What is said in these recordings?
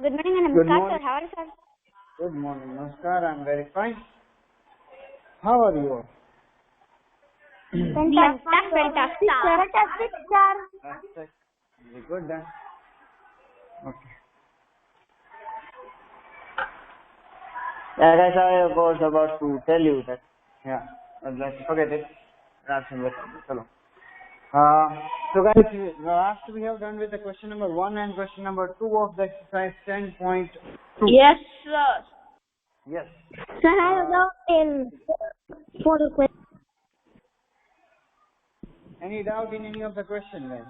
Good morning and Good namaskar, morning. sir. How are you, sir? Good morning. Namaskar. I'm very fine. How are you? Fantastic, fantastic, sir. Fantastic. Very good then. Okay. Guys, I was about to tell you that. Yeah. Let's forget it. Hello. So guys, last we have done with the question number 1 and question number 2 of the exercise 10.2. Yes, sir. Yes. Sir, I have doubt in for the question. Any doubt in any of the question, guys?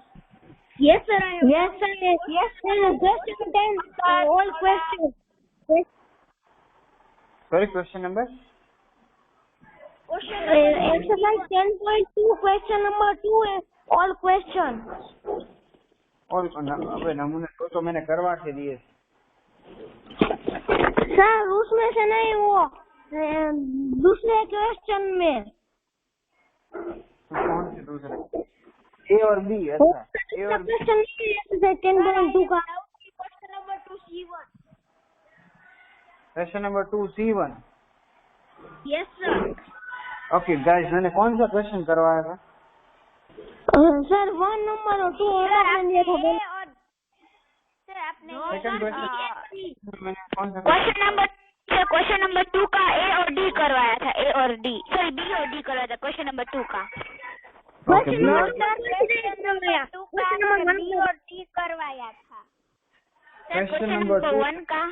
Yes, sir. Yes, sir. Yes, sir. Question 10, all questions. Yes. Sorry, question number? Exercise 10.2, question number 2 is all questions. और अबे नमूने तो मैंने करवा के दिए। Sir उसमें से नहीं, वो दूसरे क्वेश्चन में। कौन से दूसरे? ए और बी। अच्छा, ए और बी। क्वेश्चन 10.2 का question number 2 C1। Question number 2 C1। Yes sir. Okay guys, मैंने कौन सा क्वेश्चन करवाया था? सर 1 नंबर और 2 और आपने सेकंड क्वेश्चन मैंने कौन सा क्वेश्चन नंबर 2 का ए और डी करवाया था। ए और डी, सॉरी बी और डी करवाया था क्वेश्चन नंबर 2 का। क्वेश्चन नंबर 1 और डी करवाया था। क्वेश्चन नंबर 1 का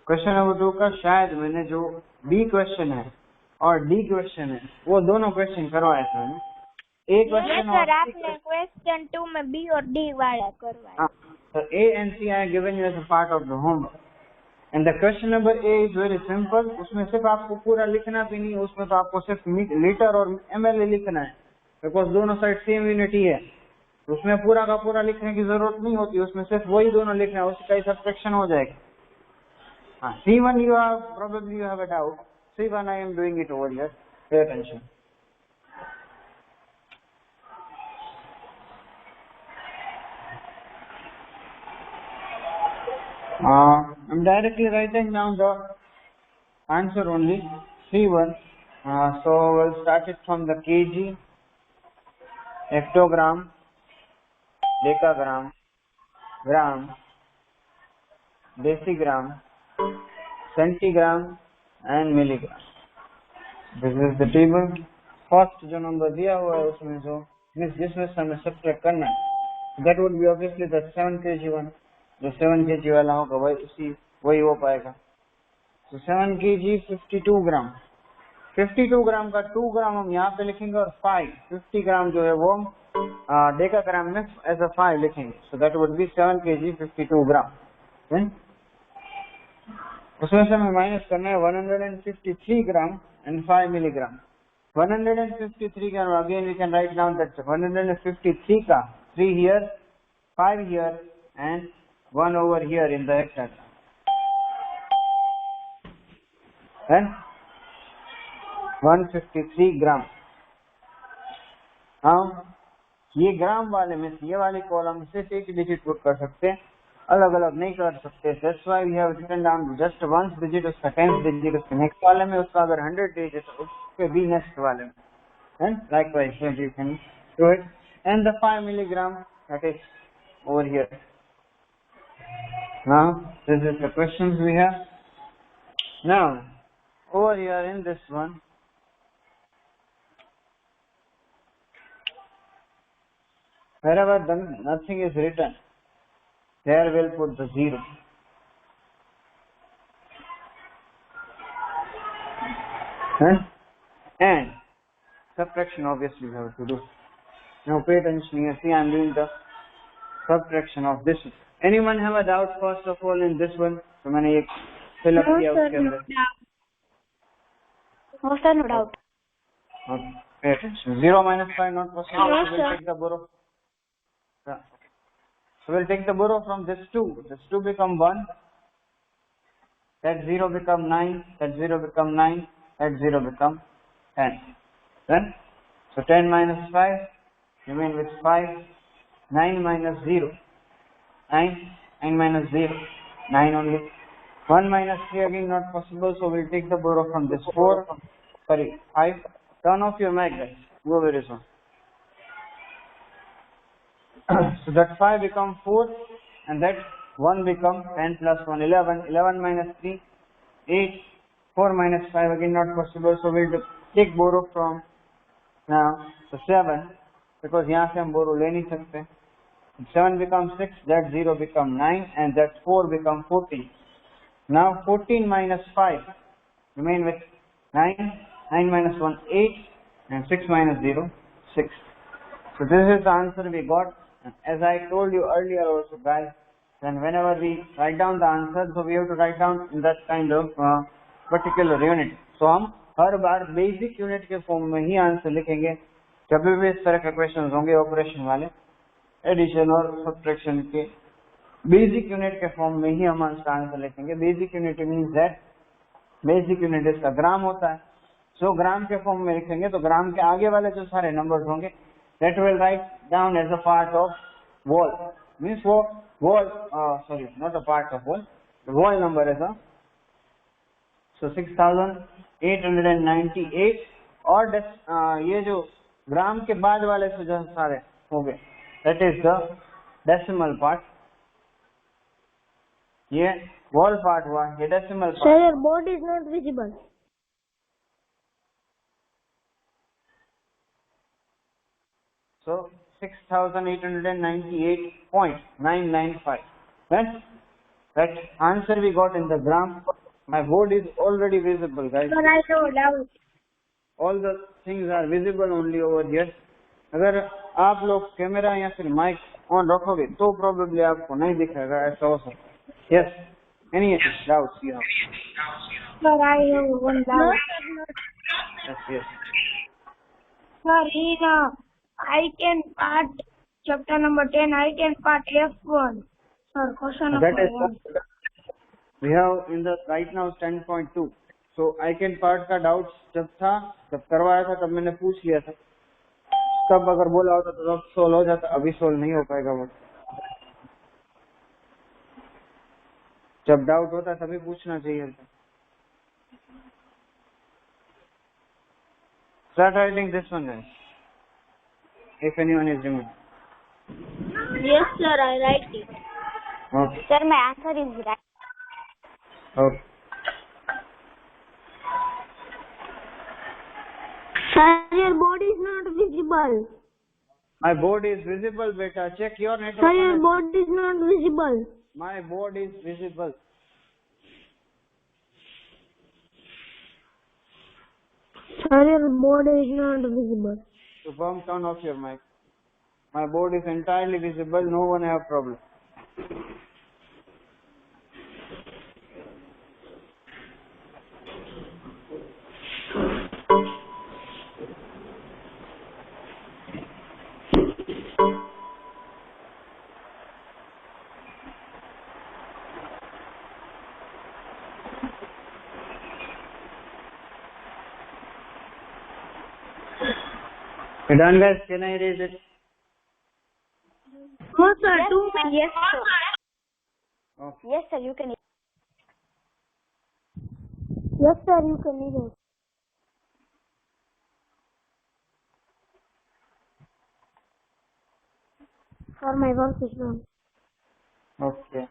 क्वेश्चन नंबर 2 का शायद मैंने जो बी क्वेश्चन है और डी क्वेश्चन है वो दोनों क्वेश्चन करवाए थे मैंने। ए क्वेश्चन सर आपने क्वेश्चन 2 में बी और डी वाला करवाया। So A and C I given you as a part of the homework. And the question number A is very simple. उसमें सिर्फ आपको पूरा लिखना भी नहीं, उसमें तो आपको सिर्फ लीटर और ml लिखना है, बिकॉज दोनों साइड सेम यूनिट ही है। उसमें पूरा का पूरा लिखने की जरूरत नहीं होती, उसमें सिर्फ वही दोनों लिखना है, उसका ही सब्ट्रैक्शन हो जाएगा। हाँ, C1 you have probably you have a doubt. C1 I am doing it over here. Pay attention. I'm directly writing down the answer only. C1. So we'll start it from the kg, hectogram, decagram, gram, decigram, centigram and milligram. This is the table. First जो number दिया हुआ है उसमें जो जिसमें से हमें subtract करना है, that would be obviously the 7 kg one. जो 7 kg वाला होगा वही हो पाएगा। तो 7 kg 52 ग्राम। 52 ग्राम का 2 ग्राम हम यहाँ पे लिखेंगे और 50 ग्राम जो है वो डेकाग्राम में एज अ 5 लिखेंगे। So that would be 7 kg 52 gram. उसमें से हमें माइनस करना है 153 gram and 5 milligram. 153 gram, again we can write down that 153 का 3 here, 5 here and 1 over here in the hectagram. And 153 gram. हम ये ग्राम वाले में ये वाली कॉलम सिर्फ एक डिजिट पुट कर सकते हैं, अलग अलग नहीं कर सकते। That's why we have written down just one digit, उसका 10th digit उसके नेक्स्ट वाले में, उसका अगर 100 digit उसके भी नेक्स्ट वाले में। And likewise here you can do it. And the 5 milligram that is over here. Now this is the questions we have. Now over here in this one, wherever nothing is written, there we'll put the 0. And subtraction obviously we have to do. Now pay attention here. See, I'm doing the subtraction of this. Anyone have a doubt first of all in this one? तो मैंने ये fill up किया उसके अंदर। No sir, no doubt. Okay, pay attention. 0 minus 5 not possible. No, so we'll sir. take the borrow. Yeah. So we'll take the borrow from this 2. This 2 become 1. That 0 become 9. That 0 become 9. That 0 become 10. Then so 10 minus 5 remain with 5. 9 minus 0. 9. 9 minus 0. 9 only. 1 minus 3 again not possible, so we'll take the borrow from this 4. Sorry, 5. Turn off your mic, guys. Go very soon. So that 5 become 4 and that 1 become 10 plus 1, 11. 11 minus 3, 8. 4 minus 5 again not possible, so we'll take borrow from now the 7 because यहाँ से हम borrow ले नहीं सकते. 7 becomes 6, that 0 become 9 and that 4 become 14. Now 14 minus 5 remain with 9. 9 minus 1, 8 and 6 minus 0, 6. So this is the answer we got. As I told you earlier also, guys, then whenever we write down the answer, so we have to write down in that kind of particular unit. So हम हर बार basic unit के form में ही answer लिखेंगे. जब भी इस तरह के question होंगे ऑपरेशन वाले, एडिशन और सब्ट्रैक्शन के बेसिक यूनिट के फॉर्म में ही हम आंसर लिखेंगे. Basic unit means that basic unit इसका ग्राम होता है. सो ग्राम के फॉर्म में लिखेंगे तो ग्राम के आगे वाले जो सारे नंबर्स होंगे that will write down as a part of whole. Means whole, sorry, not a part of whole. The whole number is a, so 6898 और ये जो ग्राम के बाद वाले से जो सारे हो गए, that is the decimal part. ये whole part हुआ, ये decimal part. Sir, your board is not visible. So 6898.995. That answer we got in the gram. My board is already visible, guys. Sir, I know doubt. All the things are visible only over here. अगर आप लोग camera या फिर mic on रखोगे तो probably आपको नहीं दिखेगा, ऐसा हो सकता है. Yes. Any doubts you have? Sir, I have one doubt. Yes. Sir, I can part chapter number 10. I can part F1. Sir, question number 1. We have in the right now 10.2. So I can part का doubt जब करवाया था तब मैंने पूछ लिया था. तब अगर बोला होता तो तब सोल्व हो जाता. अभी सोल्व नहीं हो पाएगा वो. जब डाउट होता तभी पूछना चाहिए था. Start writing this one, guys. If anyone is remembering. Yes, sir, I write it. Okay. Sir, my answer is right. Okay. Sir, your board is not visible. My board is visible, beta. Check your network. Sir, your board is not visible. My board is visible. Sir, your board is not visible. So firm, turn off your mic. My board is entirely visible. No one have problem. You done, guys? Can I erase it? No, sir, 2 minutes. Yes, sir. Okay. Yes, sir, you can. Yes, sir, you can erase. For my work is done. Okay.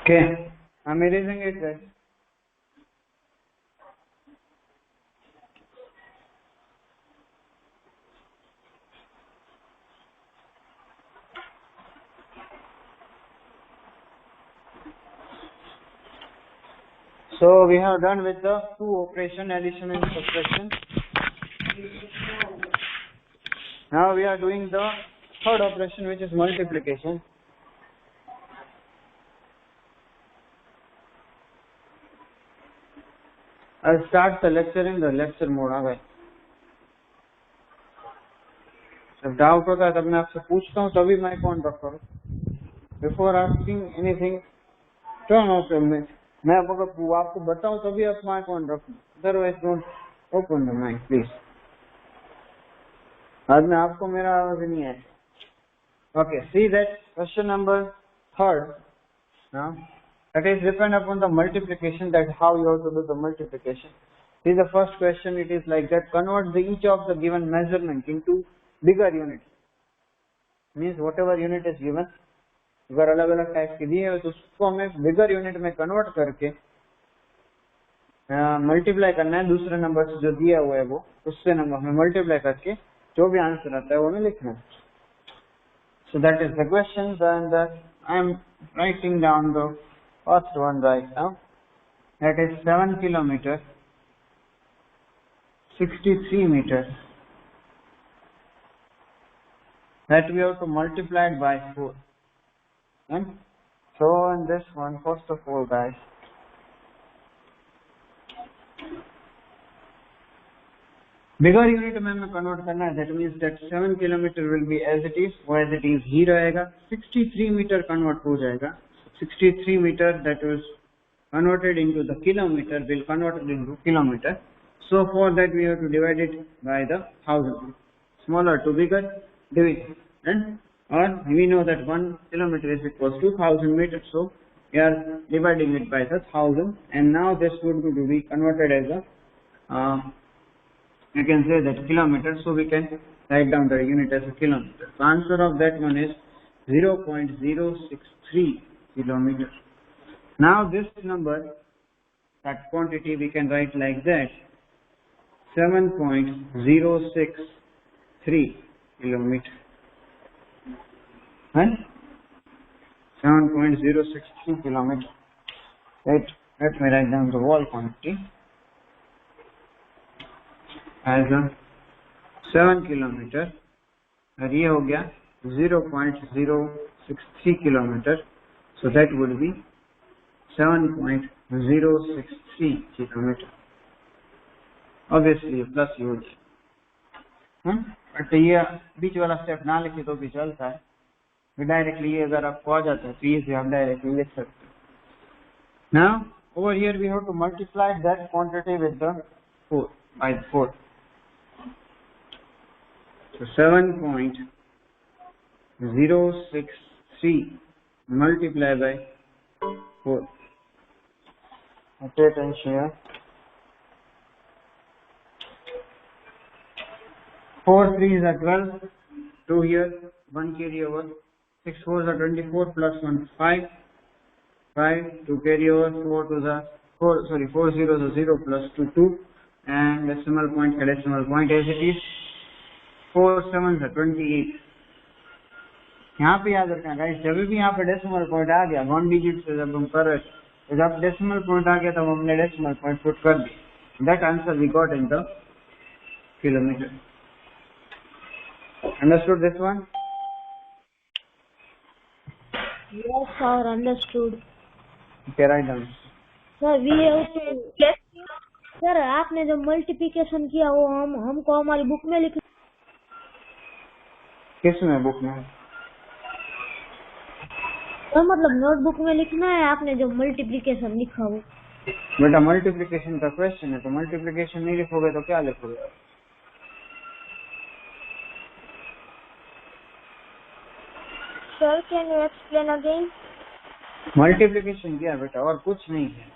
Okay, I'm erasing it, guys. So we have done with the two operation, addition and subtraction. Now we are doing the third operation, which is multiplication. I'll start the lecture in the lecture mode. आ गए. जब doubt होता है तब मैं आपसे पूछता हूँ, तभी माइक ऑन रखो. Before asking anything turn off your mic. मैं अगर आपको बताऊं तभी आप माइक ऑन रखो, otherwise don't open the mic please. आज में आपको मेरा आवाज नहीं है. Okay, see that question number 3rd. Now, that is depend upon the multiplication, that how you have to do the multiplication. See the first question, it is like that, convert the each of the given measurement into bigger unit. Means whatever unit is given, अगर अलग अलग type के दिए हो तो उसको हमें bigger unit में कन्वर्ट करके मल्टीप्लाई करना है दूसरे नंबर से जो दिया हुआ है वो, उससे नंबर हमें मल्टीप्लाई करके जो भी आंसर आता है वो हमें लिखना है. So that is the question, and I am writing down the first one right now. That is 7 kilometer, 63 meters. That we have to multiply it by 4. And so in this one, first of all, guys, bigger unit में हमें convert करना है. That means that 7 kilometer will be as it is, वो as it is ही रहेगा. 63 meter convert हो जाएगा. 63 meter that was converted into the kilometer will convert it into kilometer. So for that we have to divide it by the 1000. Smaller to bigger, divide. And or we know that 1 kilometer is equals to 1000 meters. So we are dividing it by the 1000. And now this would be converted as a you can say that kilometer, so we can write down the unit as a kilometer. The answer of that one is 0.063 kilometers. Now this number, that quantity we can write like that, 7.063 kilometers. And 7.063 kilometers. Let me write down the whole quantity as a 7 kilometer, और ये हो गया 0.063 kilometer. So that would be 7.063 kilometer. Obviously plus use, but ये बीच वाला step ना लिखे तो भी चलता है. डायरेक्टली ये अगर आपको आ जाता है तो ये से आप डायरेक्टली लिख सकते हैं. Now over here we have to multiply that quantity with the 4 by 4. So 7.063 multiplied by 4. Pay attention here. 4 3s are 12. 2 here. 1 carry over. 6 4s are 24 plus 1 5. 5 2 carry over. 4 2s are 4 zeros are 0 plus 2 2. And decimal point as it is. 4 7s are 28. यहाँ पे याद रखना guys, जब भी यहाँ पे decimal point आ गया 1 digit से जब हम कर रहे तो जब डेसिमल पॉइंट आ गया तब हमने डेसिमल पॉइंट पुट कर दिया. That answer we got in the kilometre. Understood this one? Yes, sir, understood. Okay, write down. Sir, we have to. Sir आपने जो मल्टीप्लिकेशन किया वो हमको हमारी बुक में लिखना. किस में बुक में? तो मतलब नोटबुक में लिखना है. आपने जो मल्टीप्लिकेशन लिखा वो. बेटा मल्टीप्लिकेशन का क्वेश्चन है तो मल्टीप्लिकेशन नहीं लिखोगे तो क्या लिखोगे? Sir can you explain again? Multiplication किया बेटा और कुछ नहीं है.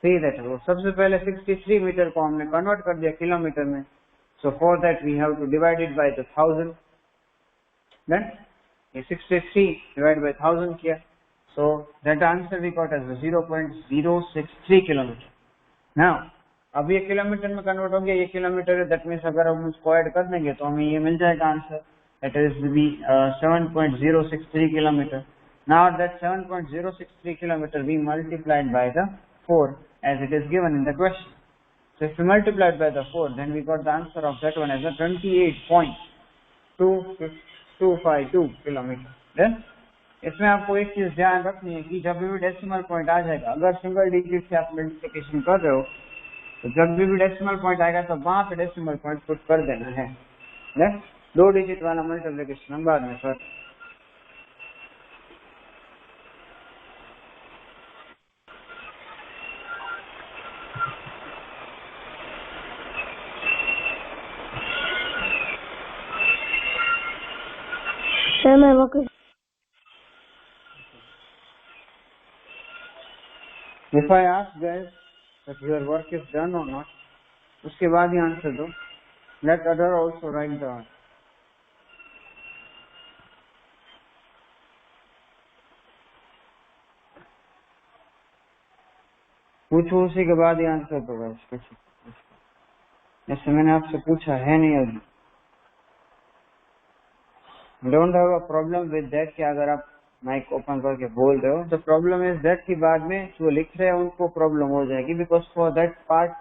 See that वो सबसे पहले 63 मीटर को हमने कन्वर्ट कर दिया किलोमीटर में. So for that we have to divide it by the 1000. Then ये 63 divided by 1000 किया. So that answer we got as 0.063 kilometer. Now अब ये किलोमीटर में कन्वर्ट हो गया. ये किलोमीटर है, that means अगर हम उसको ऐड कर देंगे तो हमें ये मिल जाएगा answer. That is the 7.063 kilometer. Now that 7.063 kilometer we multiplied by the 4 as it is given in the question. So if we multiply it by the 4, then we got the answer of that one as a 28.2252 kilometers. Then इसमें आपको एक चीज ध्यान रखनी है कि जब भी डेसिमल पॉइंट आ जाएगा, अगर सिंगल डिजिट से आप मल्टीप्लिकेशन कर रहे हो तो जब भी डेसिमल पॉइंट आएगा तो वहां पे डेसिमल पॉइंट पुट कर देना है। नेक्स्ट 2 डिजिट वाला मल्टीप्लिकेशन हम बाद में कर। सर मैं वो If I ask guys that your work is done or not, उसके बाद ही आंसर दो। Let other also write the answer. पूछो उसी के बाद ही आंसर दो guys। जैसे मैंने आपसे पूछा है नहीं अभी। Don't have a problem with that कि अगर आप माइक ओपन करके बोल रहे हो तो प्रॉब्लम इज दैट कि बाद में जो लिख रहे हैं उनको प्रॉब्लम हो जाएगी, बिकॉज फॉर दैट पार्ट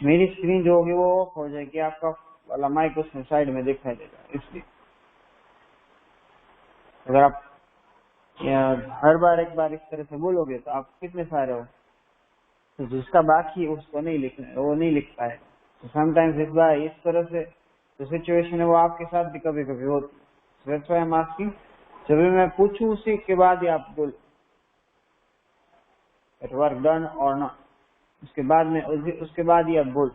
मेरी स्क्रीन जो होगी वो ऑफ हो जाएगी, आपका वाला माइक उसमें साइड में दिखाई देगा। इसलिए अगर आप हर बार एक बार इस तरह से बोलोगे तो आप कितने सारे हो, तो जिसका बाकी उसको नहीं लिखना है वो नहीं लिख पाए। तो समटाइम्स इस बार इस तरह से जो सिचुएशन है वो आपके साथ भी कभी कभी होती है। That's why I am asking, जब भी मैं पूछूं उसी के बाद ही आप बोल इट वर्क डन और नॉट, उसके बाद में उसके बाद ही आप बोल।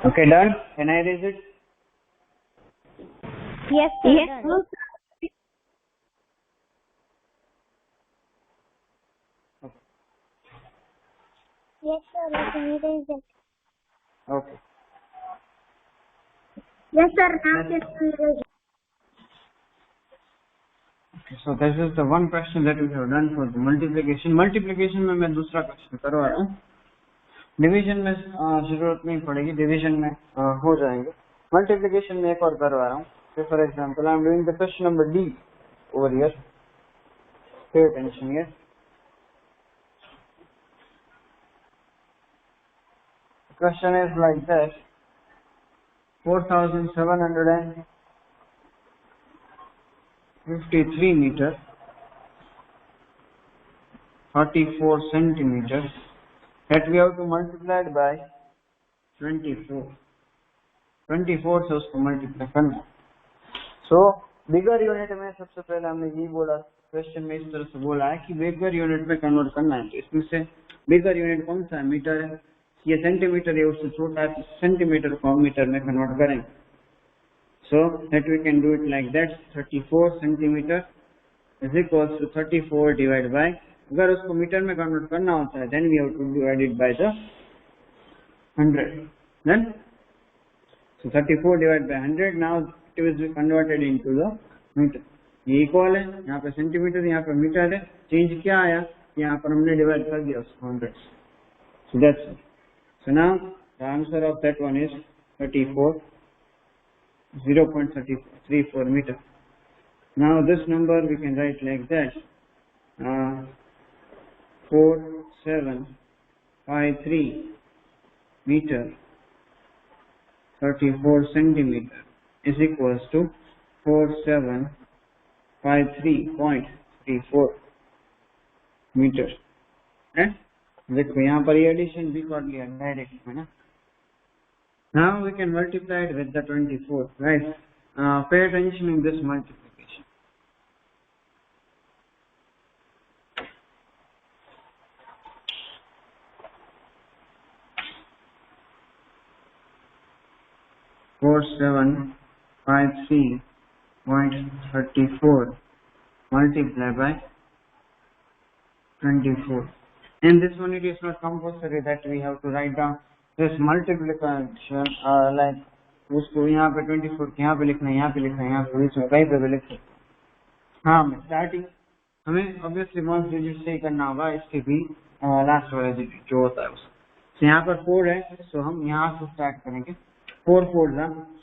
Okay, done. Can I erase it? Yes, sir. Yes, done. Yes, sir. I can erase it. Okay. Yes, sir. Now can erase it. So this is the one question that we have done for the multiplication. Multiplication में मैं दूसरा question करवा रहा हूँ। Division में जरूरत नहीं पड़ेगी, डिवीजन में हो जाएंगे। मल्टीप्लिकेशन में एक और करवा रहा हूँ। So for example, I am doing the question number D over here. Pay attention here. The question is like that: 4,753 meter, 44 centimeters. That we have to multiply it by 24. 24 से उसको मल्टीप्लाई करना। सो bigger unit में सबसे पहले हमने ये बोला, question में इस तरह से बोला है कि बिगर यूनिट में कन्वर्ट करना है। तो इसमें से बिगर यूनिट कौन सा है? मीटर है। ये सेंटीमीटर है, उससे छोटा है तो सेंटीमीटर को मीटर में कन्वर्ट करेंगे। So that we can do it like that, 34 centimetre is equals to 34 divide by, अगर उसको मीटर में कन्वर्ट करना होता है then we have to divide it by the 100। Then so 34 divided by 100, now it will be converted into the meter. ये equal है, यहाँ पे सेंटीमीटर, यहाँ पे मीटर है। चेंज क्या आया, यहाँ पर हमने डिवाइड कर दिया उसको 100. So that's it. So now the answer of that one is 34, 0.34 meter. Now this number we can write like that: 4753 meter 34 centimeter is equals to 4753.34 meter. देखो यहाँ पर ये एडिशन भी कर लिया डायरेक्ट में ना। Now we can multiply it with the 24, right? Pay attention in this multiplication. Four 753.34 multiplied by 24. In this one it is not compulsory that we have to write down this multiplication like उसको यहाँ पे 24 यहाँ पे लिखना है, यहाँ पे लिखना है, यहाँ पे बीच में कहीं पे भी लिख सकते। हाँ, स्टार्टिंग हमें ऑब्वियसली 1 डिजिट से ही करना होगा, इसके भी लास्ट वाला डिजिट जो होता है उससे। तो यहाँ पर 4 है, तो हम यहाँ से स्टार्ट करेंगे। 4 4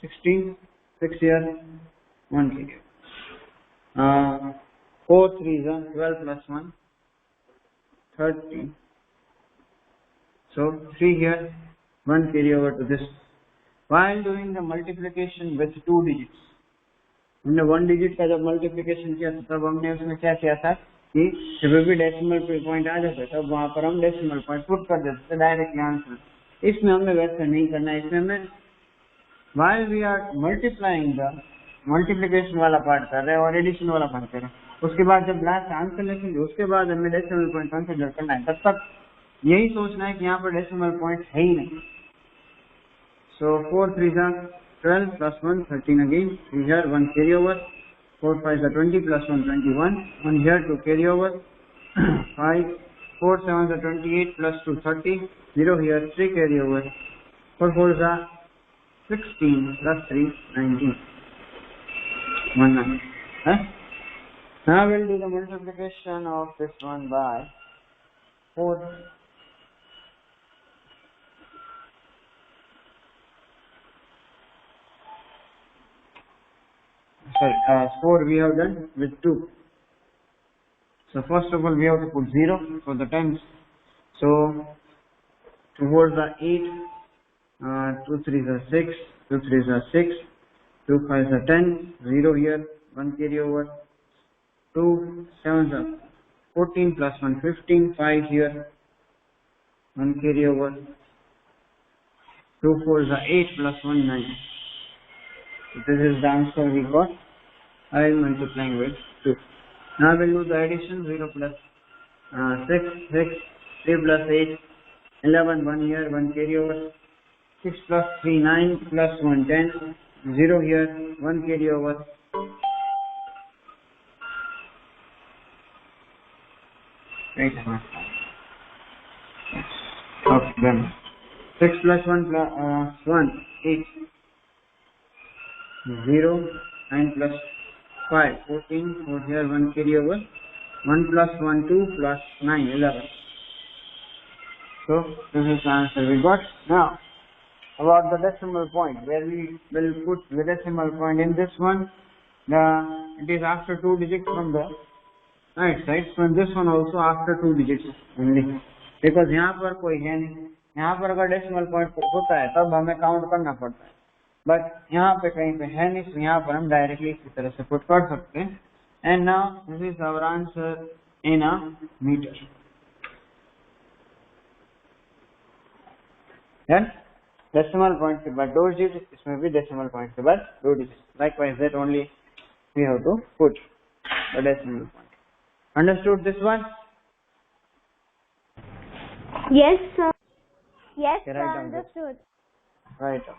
16, 6 here, 1 carry. 4 3s are 12 plus 1, 30. So 3 here, 1 carry over to this. While doing the multiplication with 2 digits, हमने 1 डिजिट का जब मल्टीप्लिकेशन किया था तब हमने उसमें क्या किया था कि जब भी डेसिमल पॉइंट आ जाता तब वहां पर हम डेसिमल पॉइंट पुट कर देते थे डायरेक्टली आंसर। इसमें हमें वैसा नहीं करना है। इसमें हमें while we are multiplying the multiplication वाला पार्ट कर रहे हैं और एडिशन वाला पार्ट कर रहे हैं, उसके बाद जब लास्ट आंसर लिखेंगे उसके बाद हमें डेसिमल पॉइंट कंसीडर करना है। तब तक यही सोचना है कि यहाँ पर डेसिमल पॉइंट है ही नहीं। So 4 3s are 12 plus 1 13 again. 3 here 1 carry over. 4 5s are 20 plus 1 21. 1 here 2 carry over. 5 4 7s are 28 plus 2 30. 0 here 3 carry over. 4 4s are 16 plus 3 19. 1 9. Huh? Now we'll do the multiplication of this one by 4. Sorry, 4 we have done with 2. So first of all we have to put 0 for the tens. So 2 4s are 8, 2 3s are 6, 2 3s are 6, 2 5s are 10, 0 here, 1 carry over, 2 7s are 14 plus 1 15, 5 here, 1 carry over, 2 4s are 8 plus 1 9. So this is the answer we got. I am multiplying with 2. Now we'll do the addition. 0 plus 6, 6, 3 plus 8, 11, 1 here, 1 carry over. 6 plus 3, 9 plus 1, 10, 0 here, 1 carry over. Wait a minute. Okay, then. 6 plus 1 plus 1, 8. 0, 9 plus 5, 14, 4 here, 1 carry over, 1 plus 1, 2 plus 9, 11. So, this is the answer we got. Now, about the decimal point, where we will put the decimal point in this one, it is after 2 digits from the right side, so in this one also after 2 digits only, because यहाँ पर कोई है नहीं। यहाँ पर अगर decimal point होता है तब हमें काउंट करना पड़ता है, बट यहाँ पे कहीं पे है नहीं, तो यहाँ पर हम डायरेक्टली इसी तरह से पुट कर सकते हैं। And now this is our answer in a metre. Decimal point के बाद 2 डिजिट, इसमें भी डेसिमल पॉइंट के बाद 2 digit. Likewise that only we have to put the decimal point. Understood this one? Yes, sir. Yes, Okay, sir. right on this. Understood. Right on.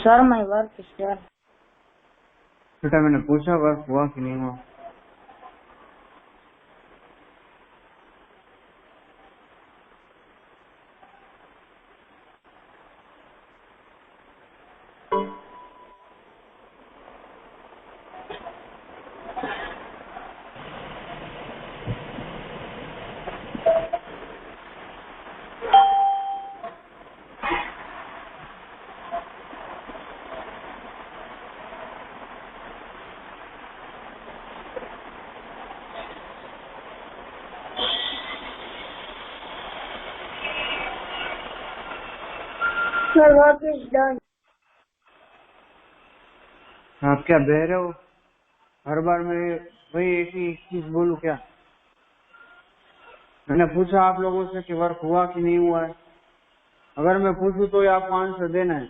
Sir, my work is done. बेटा मैंने पूछा work हुआ कि नहीं हुआ। Sir, work is done. आप क्या बह रहे हो? हर बार मैं वही एक ही चीज बोलूं क्या? मैंने पूछा आप लोगों से कि वर्क हुआ कि नहीं हुआ है। अगर मैं पूछूं तो आपको आंसर देना है।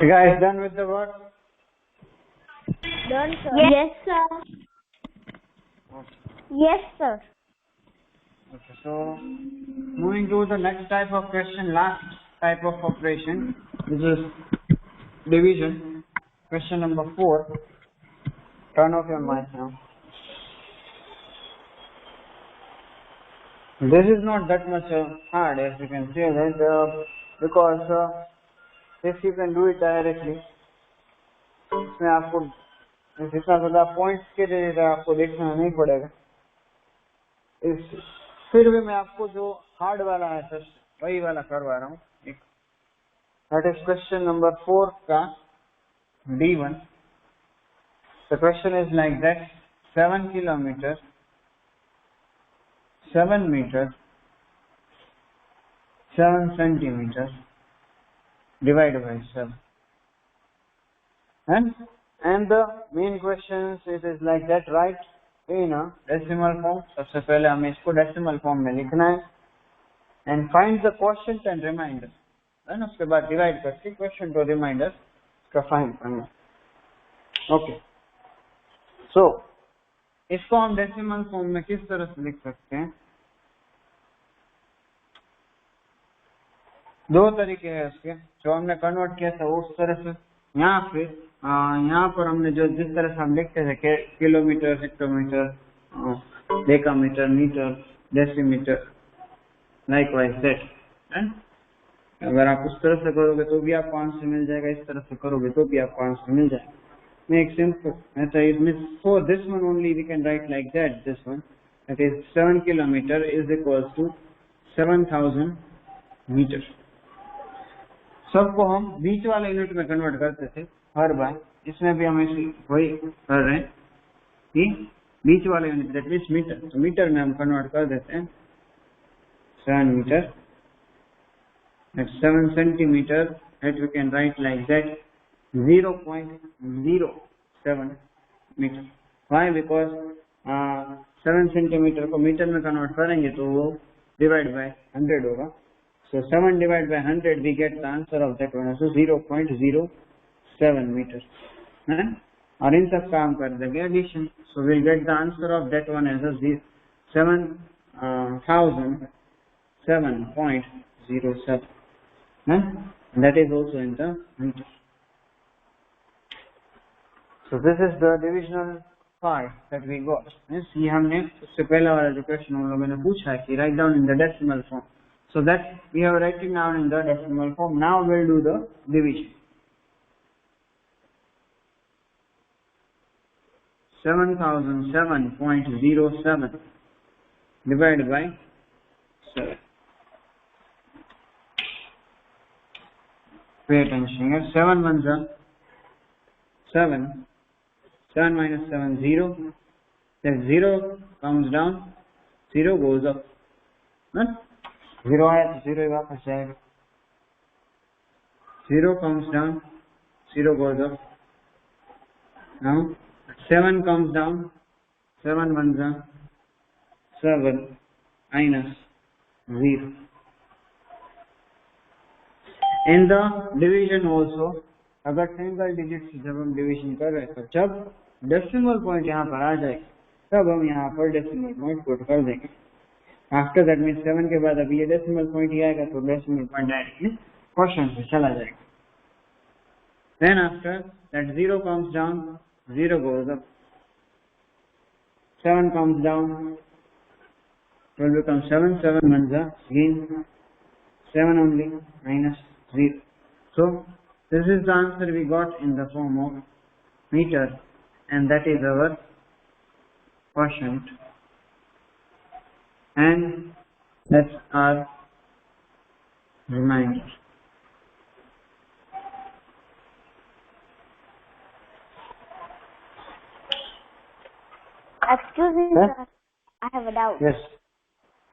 You guys done with the work? Done, sir. Yes, sir. Yes, sir. Okay, so moving to the next type of question, last type of operation, which is division. Question number 4. Turn off your mic now. This is not that much hard, as you can see, that because if you can do it directly, इसमें आपको जितना ज़्यादा points के लिए आपको देखना नहीं पड़ेगा। फिर भी मैं आपको जो हार्ड वाला है सर वही वाला करवा रहा हूँ। दैट इज क्वेश्चन नंबर 4 का D1। The question is like that: 7 kilometers, 7 meters, 7 centimeters divided by 7. And the main questions it is like that, right? In a decimal form. सबसे पहले हमें इसको decimal form में लिखना है and find the quotient and remainder. है ना, उसके बाद divide करके quotient और remainder का find करना। Okay. So इसको हम decimal form में किस तरह से लिख सकते हैं? दो तरीके हैं उसके, जो हमने कन्वर्ट किया था उस तरह से, यहाँ फिर यहाँ पर हमने जो जिस तरह से हम लिखते थे kilometre, hectometre, decametre, metre, decimetre, likewise that. अगर आप उस तरह से करोगे तो भी आपको आंसर मिल जाएगा, इस तरह से करोगे तो भी आपको आंसर मिल जाएगा। Make simple. For this one only we can write like that. This one, that is 7 kilometer is equals to 7,000 metre. सबको हम बीच वाले यूनिट में कन्वर्ट करते थे हर बार, इसमें भी हम वही कर रहे हैं कि बीच वाले यूनिट दैट मींस मीटर, तो मीटर में हम कन्वर्ट कर देते हैं 7 metre. 7 centimetre that we can write like that 0.07 metre. Why? Because 7 centimetre को मीटर में कन्वर्ट करेंगे तो वो डिवाइड बाय 100 होगा। So 7 divided by 100 we get the answer of that one, so 0.07 meter. और इन सब का हम कर देंगे addition. So will get the answer of that one as 7,007.07. That is also in the meter. So this is the divisional part that we got. ये हमने उससे पहला वाला जो क्वेश्चन हम लोगों ने पूछा है कि write down in the decimal form. So that we have written down in the decimal form. Now we'll do the division. 7,007.07 divided by 7. Pay attention here. 7 ones are 7. 7 minus 7, 0. Then 0 comes down, 0 goes up. 0 आया तो 0 ही वापस जाएगा. 0 comes down, 0 goes up. Now 7 comes down, 7 ones are 7 minus 0. In the division also, अगर single digit से जब हम division कर रहे हैं तो जब डेसिमल पॉइंट यहाँ पर आ जाए तब हम यहाँ पर डेसिमल पॉइंट पुट कर देंगे. आफ्टर दैट मीन 7 के बाद अभी ये डेसिमल पॉइंट ही आएगा तो डेसिमल पॉइंट डायरेक्टली क्वेश्चन पे चला जाएगा. Then after that 0 comes down, 0 goes up. 7 comes down, it will become 7. 7 ones are again 7 only minus 0. So this is the answer we got in the form of meter, and that is our quotient, and that's our remainder. Excuse me, Huh? sir. I have a doubt. Yes.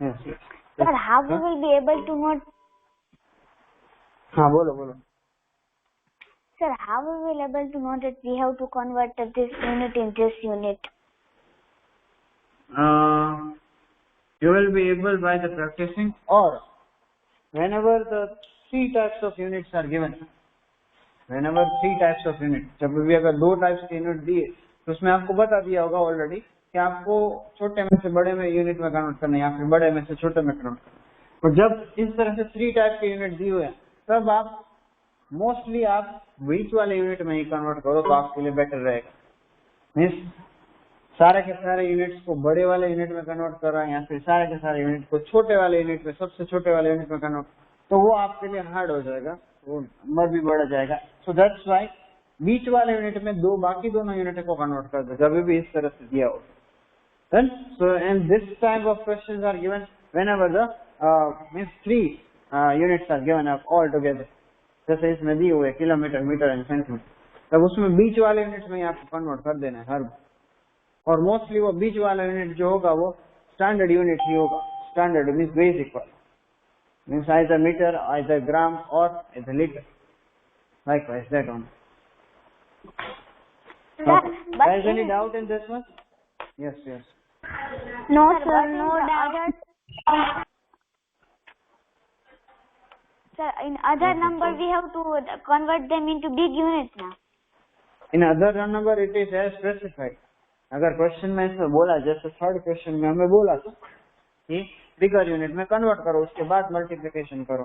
Sir, how we will be able to note? हाँ बोलो. Sir, how we will able to note that we have to convert this unit in this unit? You will be able by the practicing, or whenever the 3 types of units are given. Whenever 3 types of units, जब भी अगर 2 types के unit दिए तो उसमें आपको बता दिया होगा ऑलरेडी कि आपको छोटे में से बड़े में यूनिट में कन्वर्ट करना है या फिर बड़े में से छोटे में कन्वर्ट करना है. तो जब इस तरह से 3 टाइप के यूनिट दिए हुए हैं तब आप मोस्टली आप बीच वाले यूनिट में ही कन्वर्ट करो तो आपके लिए बेटर रहेगा. मीन्स सारे के सारे यूनिट्स को बड़े वाले यूनिट में कन्वर्ट कर रहा है या फिर सारे के सारे यूनिट को छोटे वाले यूनिट में, सबसे छोटे वाले यूनिट में कन्वर्ट, तो वो आपके लिए हार्ड हो जाएगा, वो नंबर भी बढ़ जाएगा. सो दैट्स व्हाई बीच वाले यूनिट में बाकी दोनों यूनिट को कन्वर्ट कर दो जब भी इस तरह से दिया हो. Then so and this type of questions are given whenever the means 3 units are given up all together. जैसे इसमें दिए हुए किलोमीटर, मीटर एंड सेंटीमीटर, तब उसमें बीच वाले यूनिट में आपको कन्वर्ट कर देना है हर बार. और मोस्टली वो बीच वाला यूनिट जो होगा वो स्टैंडर्ड यूनिट ही होगा. स्टैंडर्ड मीन्स बेसिक वाला, मीन्स आइदर मीटर, आइदर ग्राम और either litre. Likewise that one. There is any doubt in this one? Yes. No, sir, no doubt. Sir, in other number we have to convert them into big units now. In other number it is as specified. अगर question में इसमें बोला, जैसे third question में हमें बोला था कि बिगर यूनिट में कन्वर्ट करो उसके बाद मल्टीप्लिकेशन करो,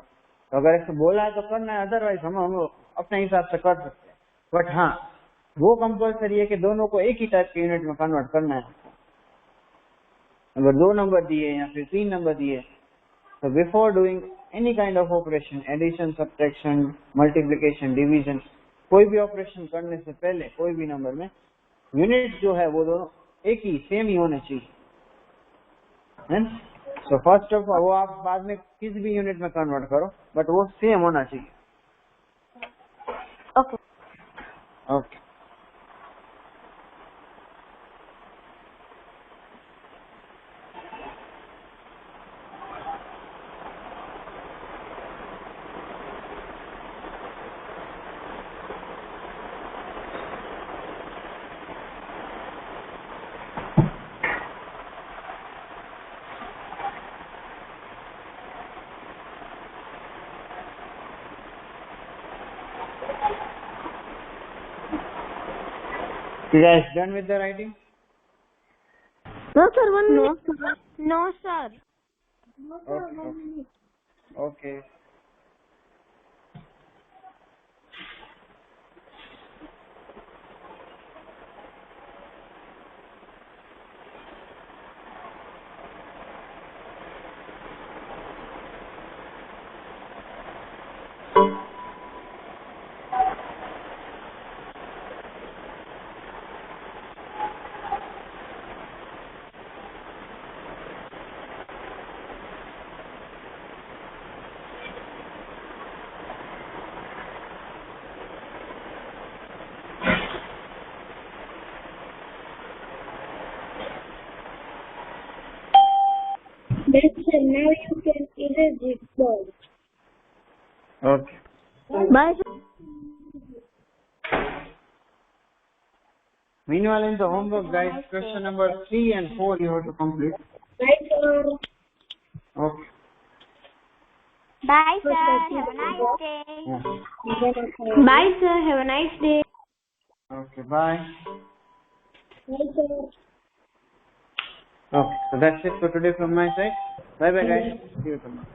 तो अगर ऐसे बोला है तो करना है, अदरवाइज हम अपने हिसाब से कर सकते हैं. बट हाँ, वो कंपल्सरी है कि दोनों को एक ही टाइप के यूनिट में कन्वर्ट करना है. अगर 2 नंबर दिए या फिर 3 नंबर दिए तो before doing any kind of operation, addition, subtraction, multiplication, division, कोई भी ऑपरेशन करने से पहले कोई भी नंबर में यूनिट जो है वो दोनों एक ही सेम ही होने चाहिए. सो फर्स्ट ऑफ वो आप बाद में किसी भी यूनिट में कन्वर्ट करो बट वो सेम होना चाहिए. Okay. You guys done with the writing? No, sir, one No, minute. sir. No, sir. Okay. That's it. Now you can erase it, ball. Okay. Bye, sir. Meanwhile, in the homework, guys, question number 3 and 4 you have to complete. Right, sir. Okay. Bye, sir. Have a nice day. Yeah. Bye, sir. Have a nice day. Okay, bye. Right, sir. Okay, so that's it for today from my side. Bye bye, guys. See you tomorrow.